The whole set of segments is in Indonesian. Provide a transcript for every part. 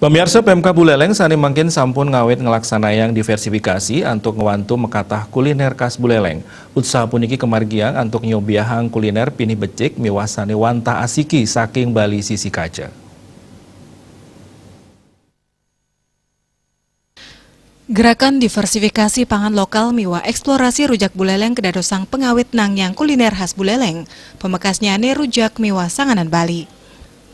Pemirsa PMK Buleleng sani mangkin sampun ngawit ngelaksana yang diversifikasi untuk ngewantu mekatah kuliner khas Buleleng. Usaha puniki kemargiang untuk nyobiahang kuliner pinih becik miwasane wantah asiki saking Bali sisi kaca. Gerakan diversifikasi pangan lokal miwa eksplorasi rujak Buleleng kedadosang pengawit nangyang kuliner khas Buleleng. Pemekasnya ne rujak miwa sanganan Bali.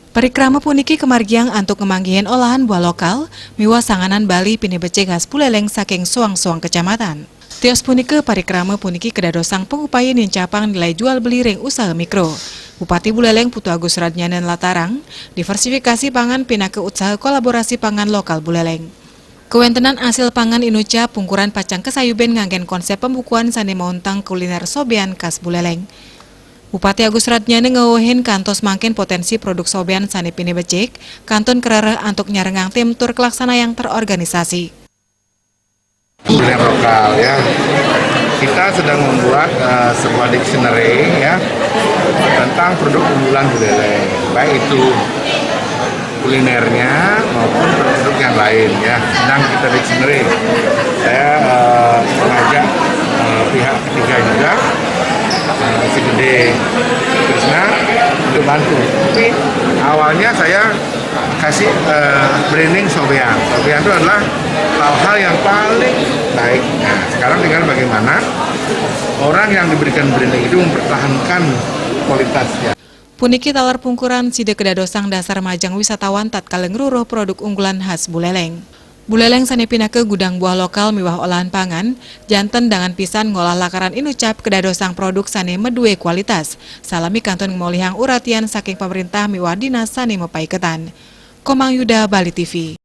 Parikrama puniki kemargiang untuk ngemanggihin olahan buah lokal, miwa sanganan Bali pinih becik khas Buleleng saking suang-suang kecamatan. Tios punike parikrama puniki kedadosang pengupaya nincapang nilai jual beli ring usaha mikro. Bupati Buleleng Putu Agus Radnyanen latarang, diversifikasi pangan pindah ke usaha kolaborasi pangan lokal Buleleng. Kewentenan hasil pangan inuca pungkuran pacang kesayuben nganggen konsep pembukuan sane mauntang kuliner sobean khas Buleleng. Bupati Agus Radnyanen ngeuhin kantos mangkin potensi produk sobean sane pinih becik, kanton kerere untuk nyarengang tim tur kelaksana yang terorganisasi. Kuliner lokal ya, kita sedang membuat sebuah dictionary ya tentang produk unggulan Buleleng, baik itu kulinernya maupun produk yang lain ya. Sedang kita dictionary. Saya mengajak pihak ketiga juga, si Gede Krisna untuk bantu. Tapi awalnya saya kasih branding sobean. Sobean itu adalah hal-hal yang paling baik. Nah, sekarang tinggal bagaimana orang yang diberikan branding itu mempertahankan kualitasnya. Puniki talar pungkuran side kedadosang dasar majang wisatawan tatkala ngruruh produk unggulan khas Buleleng. Buleleng sane pindah ke gudang buah lokal miwah olahan pangan, janten dengan pisan ngolah lakaran inucap kedadosang produk sane medue kualitas. Salami kanton ngmolihang uratian saking pemerintah miwah dinas sane mepaiketan. Komang Yuda, Bali TV.